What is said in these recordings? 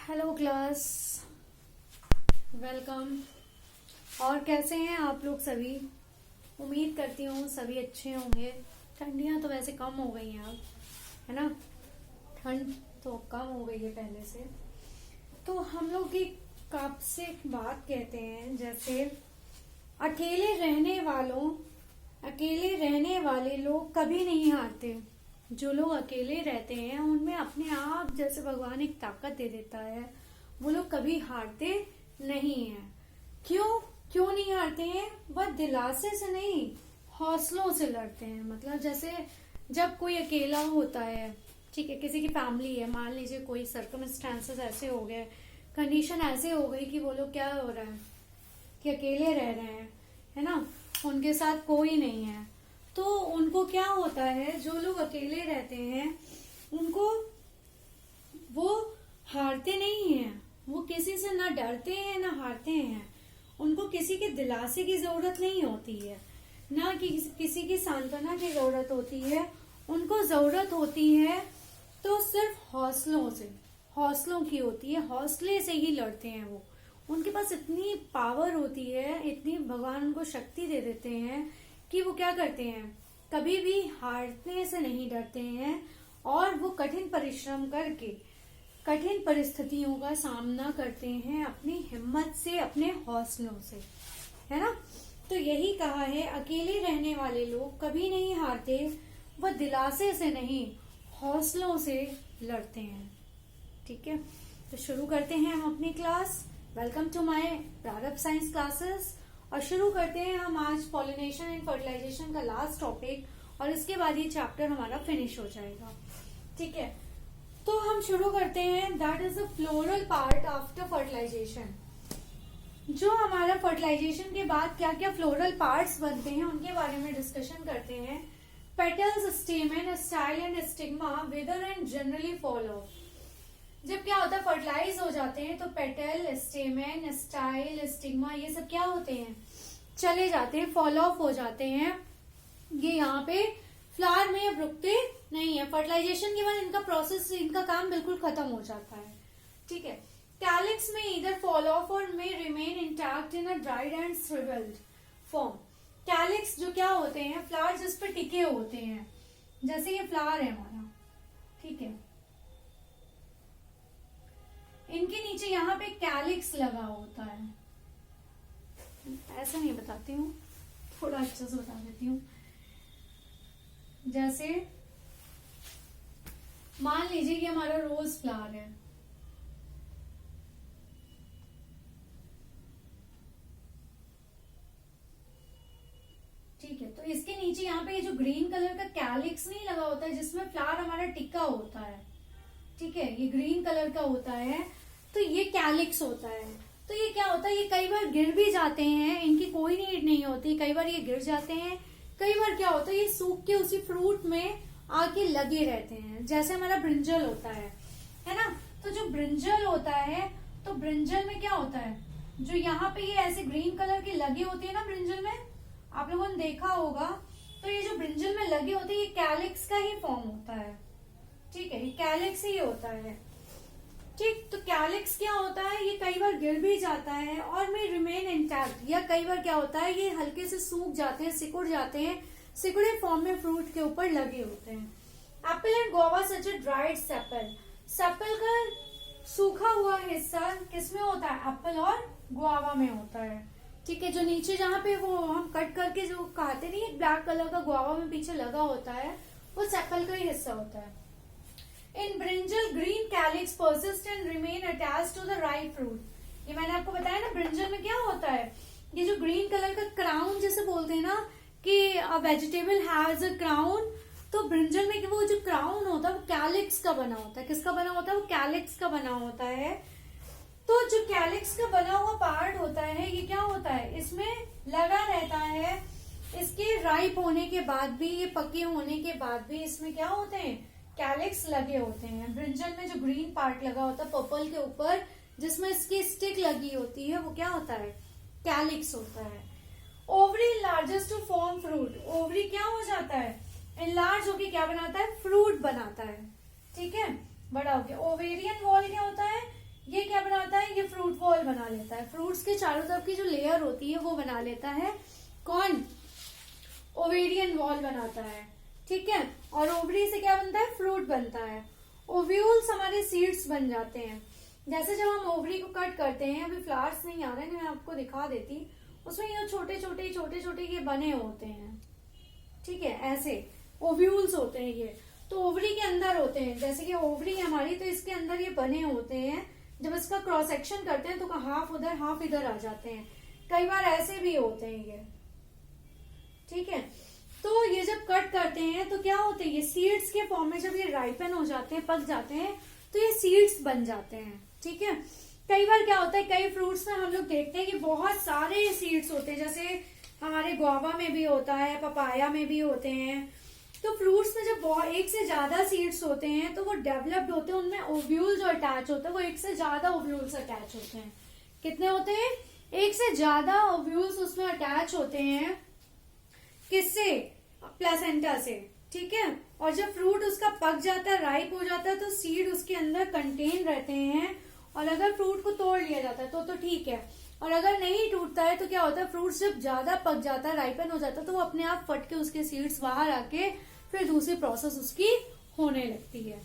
Hello class, welcome. और कैसे हैं आप लोग सभी? उम्मीद करती हूँ सभी अच्छे होंगे। ठंडियाँ तो वैसे कम हो गई हैं अब, है ना। ठंड तो कम हो गई है पहले से। तो हम लोग एक आपसे एक बात कहते हैं, जैसे अकेले रहने वाले लोग कभी नहीं हारते। जो लोग अकेले रहते हैं उनमें अपने आप जैसे भगवान एक ताकत दे देता है, वो लोग कभी हारते नहीं हैं। क्यों क्यों नहीं हारते हैं? वह दिलासे से नहीं, हौसलों से लड़ते हैं। मतलब जैसे जब कोई अकेला होता है, ठीक है, किसी की फैमिली है, मान लीजिए कोई सर्कमस्टांसेस ऐसे हो गए, कंडीशन ऐसे हो गई कि वो लोग क्या हो रहा है कि अकेले रह रहे हैं, है ना, उनके साथ कोई नहीं है। तो उनको क्या होता है, जो लोग अकेले रहते हैं उनको, वो हारते नहीं हैं। वो किसी से ना डरते हैं ना हारते हैं। उनको किसी के दिलासे की जरूरत नहीं होती है, ना कि किसी की सांत्वना की जरूरत होती है। उनको जरूरत होती है तो सिर्फ हौसलों की होती है। हौसले से ही लड़ते हैं वो। उनके पास इतनी पावर होती है, इतनी भगवान उनको शक्ति दे देते हैं कि वो क्या करते हैं, कभी भी हारने से नहीं डरते हैं। और वो कठिन परिश्रम करके कठिन परिस्थितियों का सामना करते हैं अपनी हिम्मत से, अपने हौसलों से, है ना। तो यही कहा है, अकेले रहने वाले लोग कभी नहीं हारते, वह दिलासे से नहीं, हौसलों से लड़ते हैं। ठीक है, तो शुरू करते हैं हम अपनी क्लास। वेलकम टू माय प्रारंभ साइंस क्लासेस। और शुरू करते हैं हम आज पॉलिनेशन एंड फर्टिलाइजेशन का लास्ट टॉपिक, और इसके बाद ये चैप्टर हमारा फिनिश हो जाएगा। ठीक है, तो हम शुरू करते हैं। That is the floral part after fertilization. जो हमारा फर्टिलाइजेशन के बाद क्या क्या फ्लोरल पार्ट्स बनते हैं उनके बारे में डिस्कशन करते हैं। Petals, stamen, style and stigma wither and generally fall off. जब क्या होता है, फर्टिलाइज हो जाते हैं तो पेटल, स्टेमन, स्टाइल, स्टिग्मा ये सब क्या होते हैं, चले जाते हैं, फॉल ऑफ हो जाते हैं। ये यहाँ पे फ्लावर में अब रुकते नहीं है। फर्टिलाइजेशन के बाद इनका प्रोसेस, इनका काम बिल्कुल खत्म हो जाता है। ठीक है, कैलिक्स में इधर फॉल ऑफ और में remain intact in a dried and shrivelled form. Calyx जो क्या होते हैं, फ्लावर जिस पे टिके होते हैं, जैसे ये फ्लावर है हमारा, ठीक है, इनके नीचे यहाँ पे कैलिक्स लगा होता है। ऐसा नहीं बताती हूँ, थोड़ा अच्छे से बता देती हूँ। जैसे मान लीजिए कि हमारा रोज फ्लावर है, ठीक है, तो इसके नीचे यहाँ पे ये जो ग्रीन कलर का कैलिक्स नहीं लगा होता है जिसमें फ्लावर हमारा टिक्का होता है, ठीक है, ये ग्रीन कलर का होता है, तो ये कैलिक्स होता है। तो ये क्या होता है, ये कई बार गिर भी जाते हैं, इनकी कोई नीड नहीं होती, कई बार ये गिर जाते हैं। कई बार क्या होता है, ये सूख के उसी फ्रूट में आके लगे रहते हैं, जैसे हमारा ब्रिंजल होता है ना। तो जो ब्रिंजल होता है, तो ब्रिंजल में क्या होता है, जो यहाँ पे ये ऐसे ग्रीन कलर के लगे होते हैं ना ब्रिंजल में, आप लोगों ने देखा होगा। तो ये जो ब्रिंजल में लगे होते हैं, ये कैलिक्स का ही फॉर्म होता है। ठीक है, ये कैलिक्स ही होता है। ठीक, तो कैलिक्स क्या होता है, ये कई बार गिर भी जाता है और में रिमेन इंटैक्ट, या कई बार क्या होता है, ये हल्के से सूख जाते हैं, सिकुड़ जाते हैं, सिकुड़े फॉर्म में फ्रूट के ऊपर लगे होते हैं। Apple and guava such a dried sepal. Sepal का सूखा हुआ हिस्सा किसमें होता है, एप्पल और गुआवा में होता है। ठीक है, जो नीचे जहाँ पे वो हम कट करके जो खाते नहीं, ब्लैक कलर का गुआवा में पीछे लगा होता है, वो सेपल का ही हिस्सा होता है। In brinjal, green calyx persist and remain attached to the ripe fruit। ये मैंने आपको बताया ना, ब्रिंजल में क्या होता है, ये जो ग्रीन कलर का क्राउन जैसे बोलते हैं ना कि a vegetable has a crown, तो ब्रिंजल में वो जो क्राउन होता है वो कैलिक्स का बना होता है। किसका बना होता है, वो कैलिक्स का बना होता है। तो जो कैलिक्स का बना हुआ पार्ट होता है, ये क्या होता है, इसमें लगा रहता है। इसके राइप होने के बाद भी, ये पके होने के बाद भी इसमें क्या होते हैं, कैलिक्स लगे होते हैं। ब्रिंजल में जो ग्रीन पार्ट लगा होता है पर्पल के ऊपर, जिसमें इसकी स्टिक लगी होती है, वो क्या होता है, कैलिक्स होता है। Ovary enlarges to form fruit. Ovary क्या हो जाता है, इनलार्ज होके क्या बनाता है, फ्रूट बनाता है। ठीक है, बड़ा हो गया। ओवेरियन वॉल क्या होता है, ये बना लेता है। फ्रूट्स के चारों तरफ की जो लेयर होती है वो बना लेता है कौन? ओवेरियन वॉल बनाता है, ठीक है। और ओवरी से क्या बनता है? फ्रूट बनता है। ओव्यूल्स हमारे सीड्स बन जाते हैं। जैसे जब हम ओवरी को कट करते हैं, अभी फ्लावर्स नहीं आ रहे हैं, मैं आपको दिखा देती, उसमें ये छोटे छोटे ये बने होते हैं, ठीक है, ऐसे ओव्यूल्स होते हैं ये। तो ओवरी के अंदर होते हैं, जैसे कि ओवरी हमारी, तो इसके अंदर ये बने होते हैं। जब इसका क्रॉस सेक्शन करते हैं तो हाफ उधर हाफ इधर आ जाते हैं। कई बार ऐसे भी होते हैं ये, ठीक है। तो ये जब कट करते हैं तो क्या होते हैं, ये सीड्स के फॉर्म में जब ये राइपन हो जाते हैं, पक जाते हैं, तो ये सीड्स बन जाते हैं, ठीक है। कई बार क्या होता है, कई फ्रूट्स में हम लोग देखते हैं कि बहुत सारे सीड्स होते हैं, जैसे हमारे गुआवा में भी होता है, पपाया में भी होते हैं। तो फ्रूट्स में जब एक से ज्यादा सीड्स होते हैं तो वो डेवलप्ड होते हैं, उनमें ओव्यूल जो अटैच होते हैं वो एक से ज्यादा ओव्यूल्स अटैच होते हैं। कितने होते हैं? एक से ज्यादा ओव्यूल्स उसमें अटैच होते हैं। किससे? प्लेसेंटा से, ठीक है। और जब फ्रूट उसका पक जाता है, राइप हो जाता है, तो सीड उसके अंदर कंटेन रहते हैं। और अगर फ्रूट को तोड़ लिया जाता है तो ठीक है, और अगर नहीं टूटता है तो क्या होता है, फ्रूट जब ज्यादा पक जाता है, राइपन हो जाता है, तो वो अपने आप फट के उसके सीड्स बाहर आके फिर दूसरी प्रोसेस उसकी होने लगती है,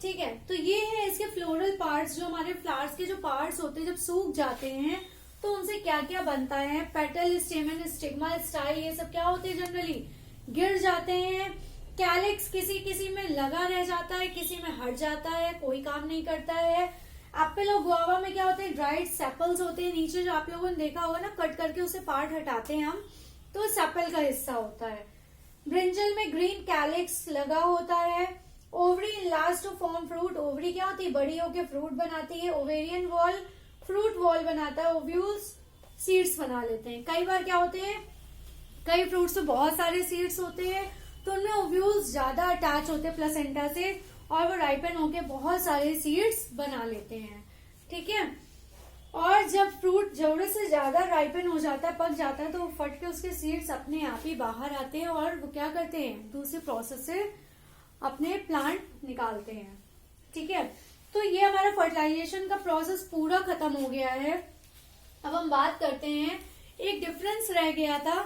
ठीक है। तो ये है इसके फ्लोरल पार्ट्स। जो हमारे फ्लावर्स के जो पार्ट्स होते हैं, जब सूख जाते हैं तो उनसे क्या क्या बनता है, पेटल, स्टेमन, स्टिग्मा, स्टाइल, ये सब क्या होते हैं, जनरली गिर जाते हैं। कैलिक्स किसी किसी में लगा रह जाता है, किसी में हट जाता है, कोई काम नहीं करता है। एप्पल और गुआवा में क्या होते हैं, ड्राइड सेपल्स होते हैं नीचे, जो आप लोगों ने देखा होगा ना, कट करके उसे पार्ट हटाते हैं हम, तो सेपल का हिस्सा होता है। ब्रिंजल में ग्रीन कैलिक्स लगा होता है। Ovary in last to form fruit. Ovary क्या होती है, बड़ी होकर फ्रूट बनाती है। ओवेरियन वॉल फ्रूट वॉल बनाता है। ओव्यूल्स सीड्स बना लेते हैं। कई बार क्या होते हैं, कई फ्रूट्स में बहुत सारे सीड्स होते हैं, तो उनमें ओव्यूल्स ज्यादा अटैच होते हैं प्लेसेंटा से, और वो राइपन होके बहुत सारे सीड्स बना लेते हैं, ठीक है। और जब फ्रूट जरूरत से ज्यादा राइपन हो जाता है, पक जाता है, तो वो फट के उसके सीड्स अपने आप ही बाहर आते हैं और वो क्या करते हैं, दूसरे प्रोसेस से अपने प्लांट निकालते हैं, ठीक है। तो ये हमारा फर्टिलाइजेशन का प्रोसेस पूरा खत्म हो गया है। अब हम बात करते हैं, एक डिफरेंस रह गया था,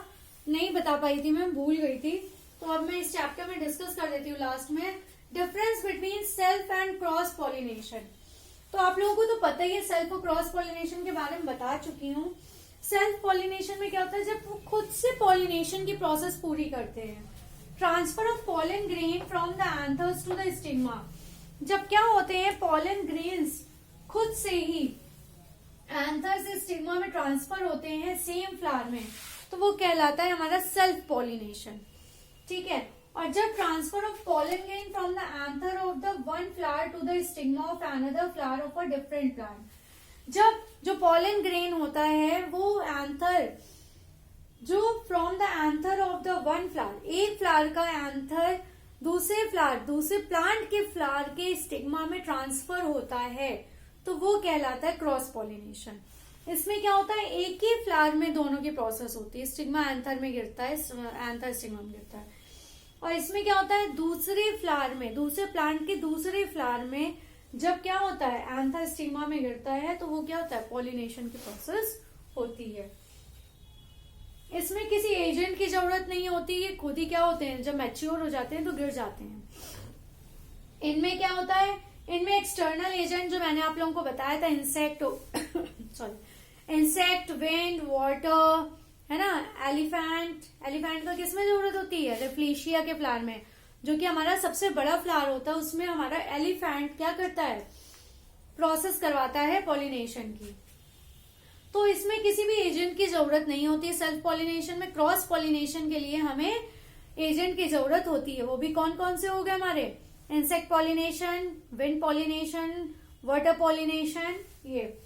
नहीं बता पाई थी मैं, भूल गई थी, तो अब मैं इस चैप्टर में डिस्कस कर देती हूँ लास्ट में। Difference between self and cross pollination. तो आप लोगों को तो पता ही है, सेल्फ और क्रॉस पॉलिनेशन के बारे में बता चुकी हूँ। सेल्फ पॉलिनेशन में क्या होता है, जब वो खुद से पॉलिनेशन की प्रोसेस पूरी करते हैं। Transfer of pollen grain from the anthers to the stigma. जब क्या होते हैं, पॉलन ग्रेन्स खुद से ही एंथर से स्टिग्मा में ट्रांसफर होते हैं सेम फ्लावर में, तो वो कहलाता है हमारा सेल्फ पॉलिनेशन, ठीक है। और जब transfer of pollen grain from the anther of the one flower to the stigma of another flower of a different plant, जब जो पॉलन ग्रेन होता है वो एंथर, जो from the anther of the one flower, एक flower का anther दूसरे flower, दूसरे प्लांट के फ्लावर के स्टिग्मा में ट्रांसफर होता है, तो वो कहलाता है क्रॉस पॉलिनेशन। इसमें क्या होता है, एक ही फ्लावर में दोनों की प्रोसेस होती है, स्टिग्मा एंथर में गिरता है, एंथर स्टिग्मा में गिरता है। और इसमें क्या होता है, दूसरे फ्लावर में, दूसरे प्लांट के दूसरे फ्लावर में जब क्या होता है, एंथर स्टिग्मा में गिरता है, तो वो क्या होता है, पॉलिनेशन की प्रोसेस होती है। इसमें किसी एजेंट की जरूरत नहीं होती, ये खुद ही क्या होते हैं, जब मैच्योर हो जाते हैं तो गिर जाते हैं। इनमें क्या होता है, इनमें एक्सटर्नल एजेंट जो मैंने आप लोगों को बताया था, इंसेक्ट इंसेक्ट, विंड, वाटर, है ना, एलिफेंट का किसमें जरूरत होती है, रेफ्लेशिया के फ्लावर में, जो कि हमारा सबसे बड़ा फ्लावर होता है, उसमें हमारा एलिफेंट क्या करता है, प्रोसेस करवाता है पॉलिनेशन की। तो इसमें किसी भी एजेंट की जरूरत नहीं होती है सेल्फ पॉलिनेशन में। क्रॉस पॉलिनेशन के लिए हमें एजेंट की जरूरत होती है। वो भी कौन कौन से हो गए हमारे, insect pollination, wind pollination, water pollination. ये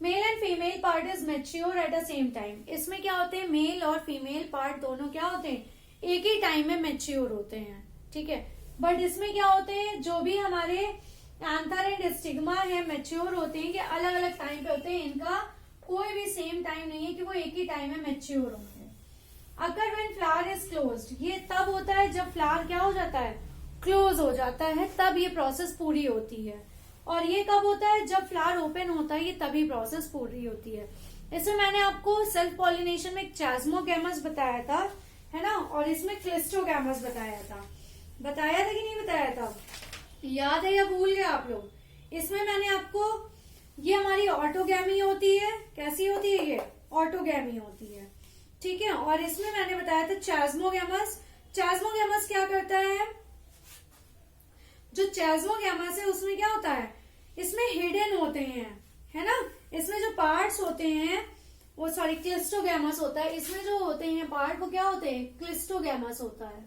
male and female part is mature at the same time. इसमें क्या होते हैं, मेल और फीमेल पार्ट दोनों क्या होते हैं, एक ही टाइम में मैच्योर होते हैं, ठीक है। बट इसमें क्या होते हैं, जो भी हमारे एंथर एंड स्टिग्मा है मैच्योर होते हैं, कि अलग अलग टाइम पे होते हैं, इनका कोई भी सेम टाइम नहीं है कि वो एक ही टाइम में मैच्योर होंगे। अगर व्हेन फ्लावर इज क्लोज्ड, ये तब होता है जब फ्लावर क्या हो जाता है, क्लोज हो जाता है, तब ये प्रोसेस पूरी होती है। और ये कब होता है, जब फ्लावर ओपन होता है, ये तभी प्रोसेस पूरी होती है। इसमें मैंने आपको सेल्फ पॉलिनेशन में चास्मोगैमस बताया था, है ना, और इसमें क्लिस्ट्रोगैमस बताया था कि नहीं बताया था, याद है या भूल गए आप लोग? इसमें मैंने आपको, ये हमारी ऑटोगैमी होती है, कैसी होती है ये, ऑटोगैमी होती है, ठीक है। और इसमें मैंने बताया था चास्मोगैमस। चास्मोगैमस क्या करता है, जो चास्मोगैमस है उसमें क्या होता है, इसमें हिडन होते हैं, है ना, इसमें जो पार्ट्स होते हैं वो, सॉरी क्लिस्टोगैमस होता है, इसमें जो होते हैं पार्ट वो क्या होते हैं, क्लिस्टोगैमस होता है,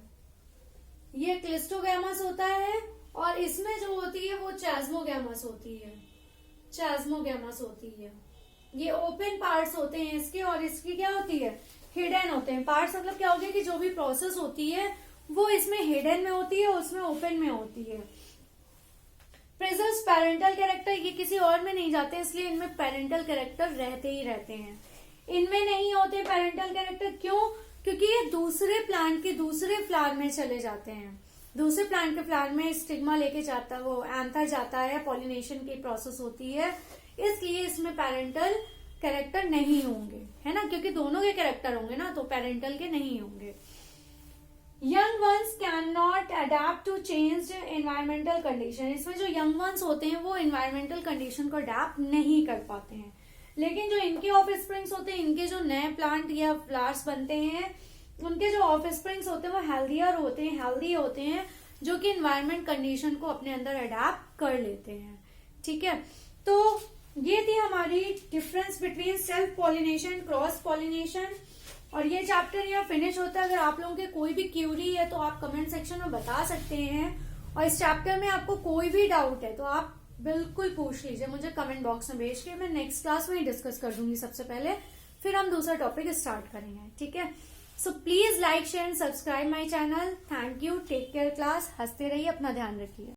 ये क्लिस्टोगैमस होता है। और इसमें जो होती है वो चास्मोगैमस होती है, चास्मोगैमस होती है। ये ओपन पार्ट्स होते हैं इसके, और इसकी क्या होती है, हिडन होते हैं। पार्ट्स मतलब क्या हो गया कि जो भी प्रोसेस होती है वो इसमें हिडन में होती है, उसमें ओपन में होती है। प्रेजेंस पेरेंटल कैरेक्टर, ये किसी और में नहीं जाते, इसलिए इनमें पेरेंटल कैरेक्टर रहते ही रहते हैं। इनमें नहीं होते पेरेंटल कैरेक्टर, क्यों? क्योंकि ये दूसरे प्लांट के दूसरे फ्लावर में चले जाते हैं, दूसरे प्लांट के फ्लावर में स्टिग्मा लेके जाता है, वो एंथर जाता है, पॉलिनेशन की प्रोसेस होती है, इसलिए इसमें पेरेंटल कैरेक्टर नहीं होंगे, है ना, क्योंकि दोनों के कैरेक्टर होंगे ना, तो पेरेंटल के नहीं होंगे। Young ones can not adapt to change environmental condition, इसमें जो यंग वंस होते हैं वो एनवायरमेंटल कंडीशन को अडेप्ट नहीं कर पाते हैं। लेकिन जो इनके ऑफ स्प्रिंग्स होते हैं, इनके जो नए प्लांट या फ्लावर्स बनते हैं, उनके जो ऑफ स्प्रिंग्स होते हैं वो हेल्दी होते हैं, जो कि एनवायरमेंट कंडीशन को अपने अंदर अडेप्ट कर लेते हैं, ठीक है। तो ये थी हमारी difference between self pollination, cross pollination, और ये चैप्टर यहाँ फिनिश होता है। अगर आप लोगों के कोई भी क्यूरी है तो आप कमेंट सेक्शन में बता सकते हैं, और इस चैप्टर में आपको कोई भी डाउट है तो आप बिल्कुल पूछ लीजिए मुझे कमेंट बॉक्स में भेज के, मैं नेक्स्ट क्लास में ही डिस्कस कर दूंगी सबसे पहले, फिर हम दूसरा टॉपिक स्टार्ट करेंगे, ठीक है। So please like share and subscribe my channel. Thank you, take care class, हंसते रहिए, अपना ध्यान रखिए।